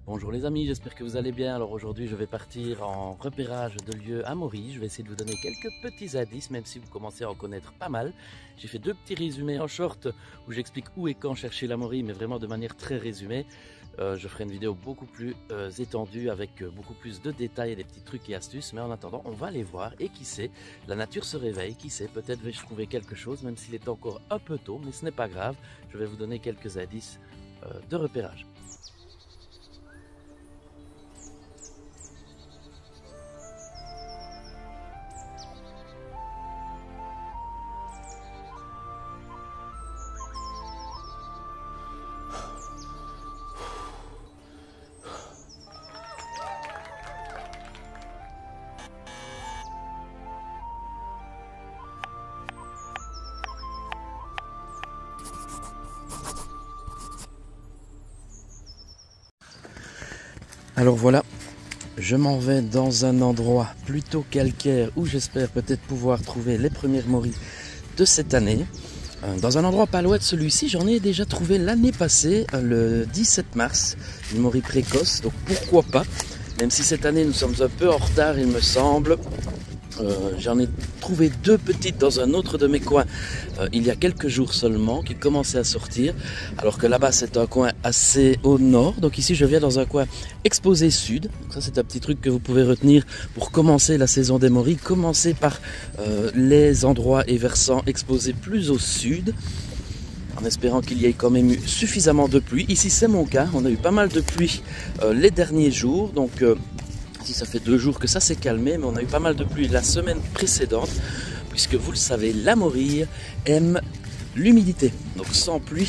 Bonjour les amis, j'espère que vous allez bien. Alors aujourd'hui je vais partir en repérage de lieux à Maury. Je vais essayer de vous donner quelques petits indices, même si vous commencez à en connaître pas mal. J'ai fait deux petits résumés en short où j'explique où et quand chercher la Maury, mais vraiment de manière très résumée. Je ferai une vidéo beaucoup plus étendue avec beaucoup plus de détails et des petits trucs et astuces. Mais en attendant, on va aller voir et qui sait, la nature se réveille, qui sait, peut-être vais-je trouver quelque chose, même s'il est encore un peu tôt, mais ce n'est pas grave. Je vais vous donner quelques indices de repérage. Alors voilà, je m'en vais dans un endroit plutôt calcaire où j'espère peut-être pouvoir trouver les premières Maury de cette année. Dans un endroit pas loin de celui-ci, j'en ai déjà trouvé l'année passée, le 17 mars, une Maury précoce, donc pourquoi pas. Même si cette année nous sommes un peu en retard il me semble. J'en ai trouvé deux petites dans un autre de mes coins il y a quelques jours seulement qui commençaient à sortir, alors que là-bas c'est un coin assez au nord, donc ici je viens dans un coin exposé sud. Donc ça c'est un petit truc que vous pouvez retenir pour commencer la saison des Maury. Commencez par les endroits et versants exposés plus au sud, en espérant qu'il y ait quand même eu suffisamment de pluie. Ici c'est mon cas, on a eu pas mal de pluie les derniers jours, donc ça fait 2 jours que ça s'est calmé, mais on a eu pas mal de pluie la semaine précédente, puisque vous le savez, la Maury aime l'humidité. Donc sans pluie,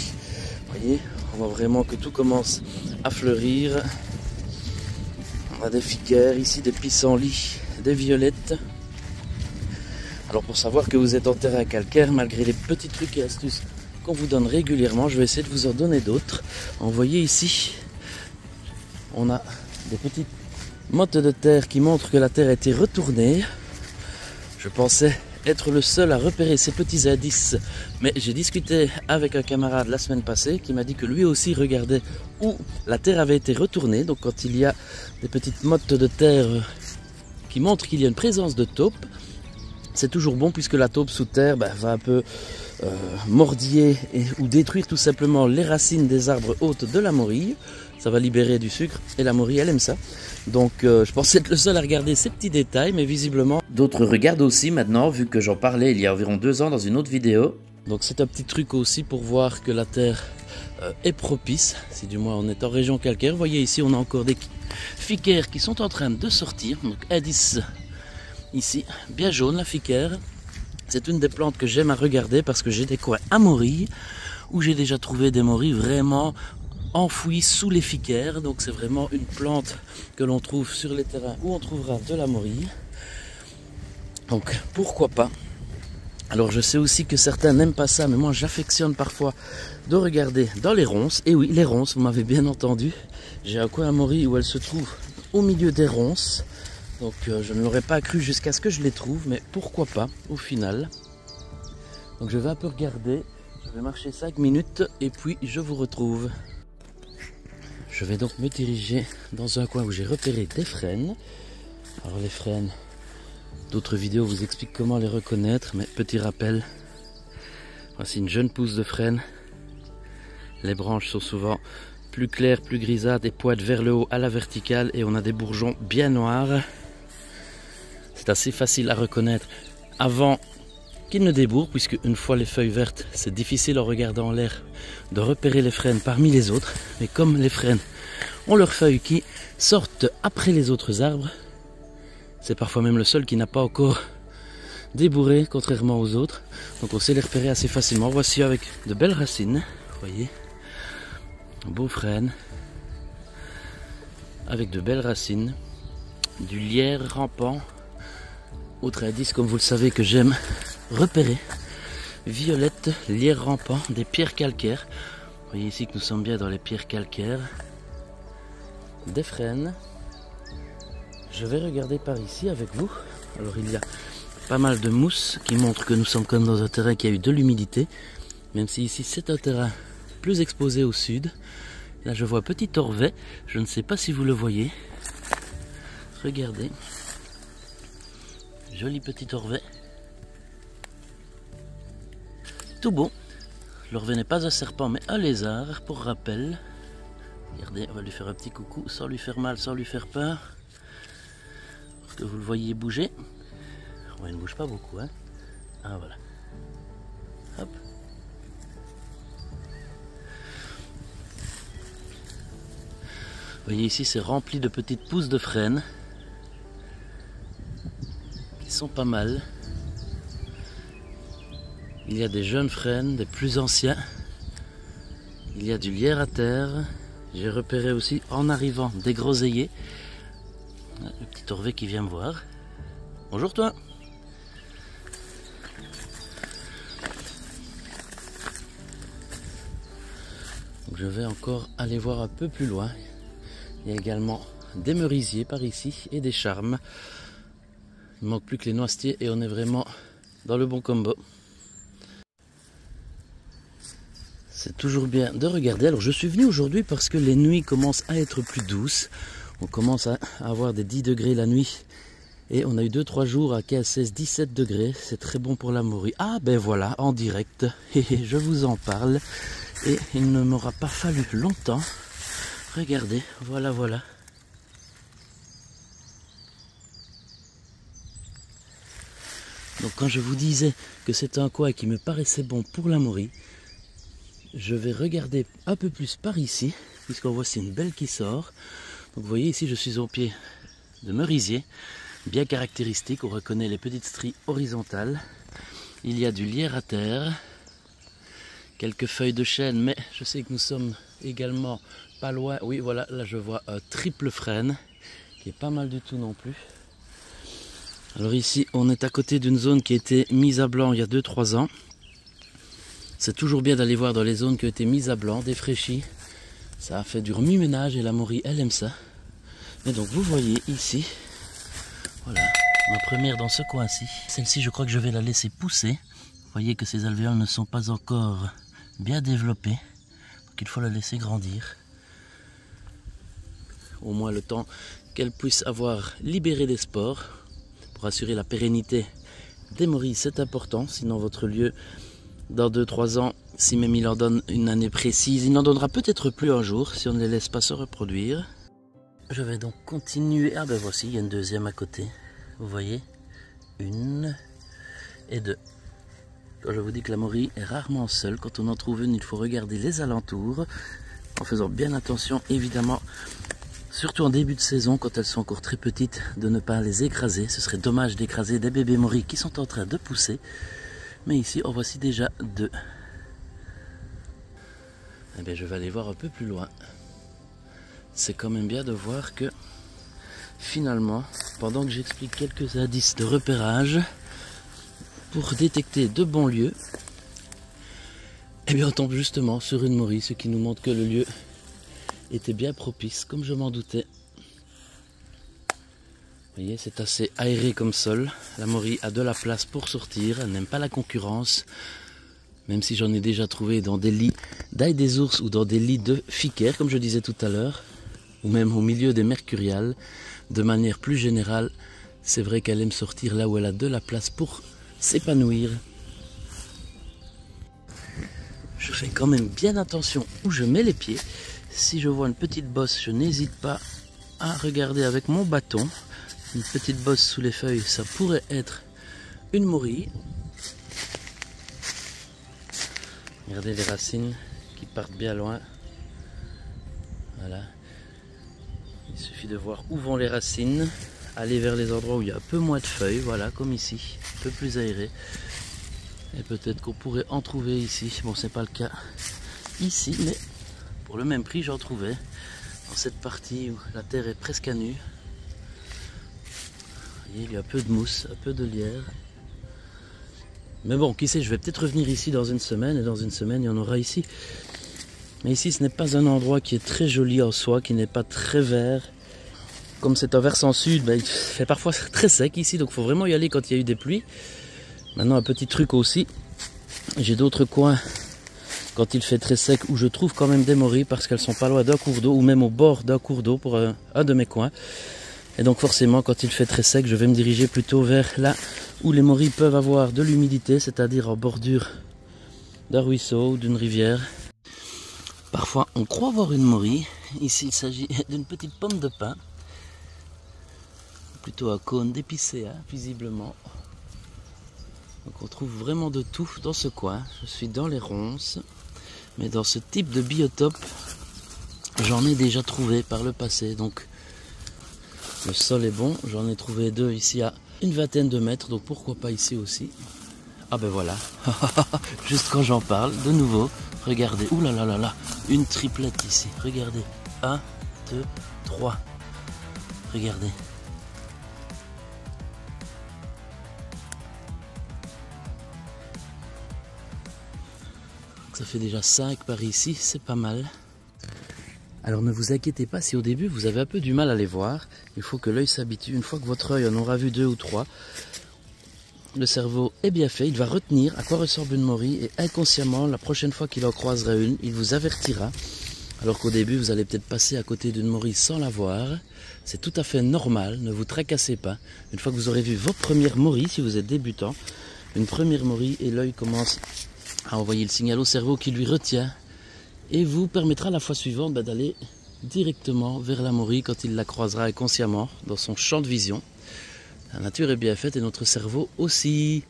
vous voyez, on voit vraiment que tout commence à fleurir. On a des ficaires ici, des pissenlits, des violettes. Alors pour savoir que vous êtes en terrain calcaire, malgré les petits trucs et astuces qu'on vous donne régulièrement, je vais essayer de vous en donner d'autres. Vous voyez ici, on a des petites mottes de terre qui montrent que la terre a été retournée. Je pensais être le seul à repérer ces petits indices, mais j'ai discuté avec un camarade la semaine passée qui m'a dit que lui aussi regardait où la terre avait été retournée. Donc quand il y a des petites mottes de terre qui montrent qu'il y a une présence de taupe, c'est toujours bon, puisque la taupe sous terre va un peu mordiller ou détruire tout simplement les racines des arbres hôtes de la Maury. Ça va libérer du sucre et la Maury elle aime ça. Donc je pensais être le seul à regarder ces petits détails, mais visiblement d'autres regardent aussi maintenant, vu que j'en parlais il y a environ 2 ans dans une autre vidéo. Donc c'est un petit truc aussi pour voir que la terre est propice, si du moins on est en région calcaire. Vous voyez ici on a encore des ficaires qui sont en train de sortir. Donc indice ici, bien jaune la ficaire. C'est une des plantes que j'aime à regarder parce que j'ai des coins à Maury où j'ai déjà trouvé des Maury vraiment enfouis sous les ficaires. Donc c'est vraiment une plante que l'on trouve sur les terrains où on trouvera de la Maury. Donc pourquoi pas. Alors je sais aussi que certains n'aiment pas ça, mais moi j'affectionne parfois de regarder dans les ronces. Et oui, les ronces, vous m'avez bien entendu. J'ai un coin à Maury où elle se trouve au milieu des ronces. Donc je ne l'aurais pas cru jusqu'à ce que je les trouve, mais pourquoi pas au final. Donc je vais un peu regarder, je vais marcher 5 minutes et puis je vous retrouve. Je vais donc me diriger dans un coin où j'ai repéré des frênes. Alors les frênes, d'autres vidéos vous expliquent comment les reconnaître, mais petit rappel, voici une jeune pousse de frêne. Les branches sont souvent plus claires, plus grisâtres et pointent vers le haut à la verticale, et on a des bourgeons bien noirs. C'est assez facile à reconnaître avant qu'ils ne débourrent, puisque une fois les feuilles vertes, c'est difficile en regardant l'air de repérer les frênes parmi les autres. Mais comme les frênes ont leurs feuilles qui sortent après les autres arbres, c'est parfois même le seul qui n'a pas encore débourré, contrairement aux autres. Donc on sait les repérer assez facilement. Voici avec de belles racines, vous voyez, un beau frêne avec de belles racines, du lierre rampant. Autre indice, comme vous le savez, que j'aime repérer, violette, lierre rampant, des pierres calcaires. Vous voyez ici que nous sommes bien dans les pierres calcaires. Des frênes. Je vais regarder par ici avec vous. Alors il y a pas mal de mousse qui montre que nous sommes comme dans un terrain qui a eu de l'humidité. Même si ici c'est un terrain plus exposé au sud. Il Là je vois petit orvet, je ne sais pas si vous le voyez. Regardez. Joli petit orvet. Tout bon. L'orvet n'est pas un serpent mais un lézard pour rappel. Regardez, on va lui faire un petit coucou sans lui faire mal, sans lui faire peur. Pour que vous le voyez bouger. Ouais, il ne bouge pas beaucoup, hein. Ah voilà. Hop. Vous voyez ici, c'est rempli de petites pousses de frênes. Qui sont pas mal. Il y a des jeunes frênes, des plus anciens. Il y a du lierre à terre. J'ai repéré aussi en arrivant des groseilliers. Le petit orvet qui vient me voir. Bonjour toi. Donc je vais encore aller voir un peu plus loin. Il y a également des merisiers par ici et des charmes. Il ne manque plus que les noisetiers et on est vraiment dans le bon combo. C'est toujours bien de regarder. Alors je suis venu aujourd'hui parce que les nuits commencent à être plus douces. On commence à avoir des 10 degrés la nuit. Et on a eu 2-3 jours à 15, 16, 17 degrés. C'est très bon pour la morue. Ah ben voilà, en direct. Et je vous en parle. Et il ne m'aura pas fallu longtemps. Regardez, voilà, voilà. Donc quand je vous disais que c'est un coin qui me paraissait bon pour la morue, je vais regarder un peu plus par ici, puisqu'on voit c'est une belle qui sort. Donc vous voyez ici je suis au pied de merisier, bien caractéristique, on reconnaît les petites stries horizontales. Il y a du lierre à terre, quelques feuilles de chêne, mais je sais que nous sommes également pas loin. Oui voilà, là je vois un triple frêne, qui est pas mal du tout non plus. Alors ici on est à côté d'une zone qui a été mise à blanc il y a 2-3 ans. C'est toujours bien d'aller voir dans les zones qui ont été mises à blanc, défraîchies. Ça a fait du remue-ménage et la morue, elle aime ça. Mais donc vous voyez ici, voilà, ma première dans ce coin-ci. Celle-ci, je crois que je vais la laisser pousser. Vous voyez que ces alvéoles ne sont pas encore bien développées. Donc il faut la laisser grandir. Au moins le temps qu'elle puisse avoir libéré des spores. Pour assurer la pérennité des morilles, c'est important. Sinon votre lieu... Dans 2-3 ans, si même il en donne une année précise, il n'en donnera peut-être plus un jour si on ne les laisse pas se reproduire. Je vais donc continuer. Ah ben voici, il y a une deuxième à côté. Vous voyez, 1 et 2. Quand je vous dis que la morue est rarement seule, quand on en trouve une, il faut regarder les alentours, en faisant bien attention, évidemment, surtout en début de saison, quand elles sont encore très petites, de ne pas les écraser. Ce serait dommage d'écraser des bébés morilles qui sont en train de pousser. Mais ici, en voici déjà 2. Eh bien, je vais aller voir un peu plus loin. C'est quand même bien de voir que, finalement, pendant que j'explique quelques indices de repérage, pour détecter de bons lieux, eh bien, on tombe justement sur une morue, ce qui nous montre que le lieu était bien propice, comme je m'en doutais. Vous voyez, c'est assez aéré comme sol. La morue a de la place pour sortir. Elle n'aime pas la concurrence. Même si j'en ai déjà trouvé dans des lits d'ail des ours ou dans des lits de ficaire, comme je disais tout à l'heure. Ou même au milieu des mercuriales. De manière plus générale, c'est vrai qu'elle aime sortir là où elle a de la place pour s'épanouir. Je fais quand même bien attention où je mets les pieds. Si je vois une petite bosse, je n'hésite pas à regarder avec mon bâton. Une petite bosse sous les feuilles, ça pourrait être une morue. Regardez les racines qui partent bien loin. Voilà. Il suffit de voir où vont les racines. Aller vers les endroits où il y a un peu moins de feuilles. Voilà, comme ici. Un peu plus aéré. Et peut-être qu'on pourrait en trouver ici. Bon, c'est pas le cas ici, mais pour le même prix, j'en trouvais. Dans cette partie où la terre est presque à nu. Il y a un peu de mousse, un peu de lierre. Mais bon, qui sait, je vais peut-être revenir ici dans une semaine, et dans une semaine, il y en aura ici. Mais ici, ce n'est pas un endroit qui est très joli en soi, qui n'est pas très vert. Comme c'est un versant sud, ben, il fait parfois très sec ici, donc il faut vraiment y aller quand il y a eu des pluies. Maintenant, un petit truc aussi, j'ai d'autres coins quand il fait très sec, où je trouve quand même des morilles parce qu'elles sont pas loin d'un cours d'eau ou même au bord d'un cours d'eau pour un de mes coins. Et donc forcément, quand il fait très sec, je vais me diriger plutôt vers là où les morilles peuvent avoir de l'humidité, c'est-à-dire en bordure d'un ruisseau ou d'une rivière. Parfois, on croit voir une morille. Ici, il s'agit d'une petite pomme de pin. Plutôt un cône d'épicéa, visiblement. Donc on trouve vraiment de tout dans ce coin. Je suis dans les ronces. Mais dans ce type de biotope, j'en ai déjà trouvé par le passé. Donc le sol est bon. J'en ai trouvé 2 ici à une vingtaine de mètres. Donc pourquoi pas ici aussi. Ah ben voilà. Juste quand j'en parle, de nouveau. Regardez. Ouh là là là là. Une triplette ici. Regardez. 1, 2, 3. Regardez. Ça fait déjà 5 par ici, c'est pas mal. Alors ne vous inquiétez pas si au début vous avez un peu du mal à les voir. Il faut que l'œil s'habitue. Une fois que votre œil en aura vu 2 ou 3, le cerveau est bien fait. Il va retenir à quoi ressemble une morille et inconsciemment, la prochaine fois qu'il en croisera une, il vous avertira. Alors qu'au début, vous allez peut-être passer à côté d'une morille sans la voir. C'est tout à fait normal, ne vous tracassez pas. Une fois que vous aurez vu vos premières morilles, si vous êtes débutant, une première morille et l'œil commence à envoyer le signal au cerveau qui lui retient et vous permettra la fois suivante d'aller directement vers la morille quand il la croisera inconsciemment dans son champ de vision. La nature est bien faite et notre cerveau aussi.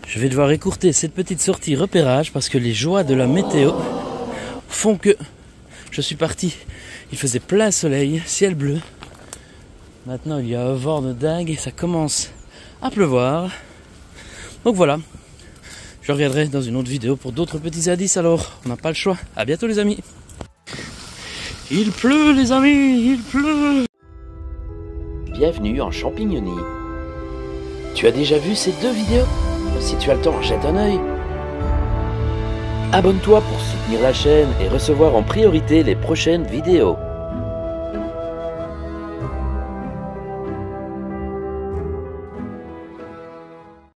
Je vais devoir écourter cette petite sortie repérage parce que les joies de la météo font que je suis parti. Il faisait plein soleil, ciel bleu. Maintenant il y a un vent de dingue et ça commence à pleuvoir. Donc voilà. Je reviendrai dans une autre vidéo pour d'autres petits indices, alors on n'a pas le choix. À bientôt les amis. Il pleut les amis, il pleut. Bienvenue en Champignonie. Tu as déjà vu ces 2 vidéos? Si tu as le temps, jette un œil. Abonne-toi pour soutenir la chaîne et recevoir en priorité les prochaines vidéos.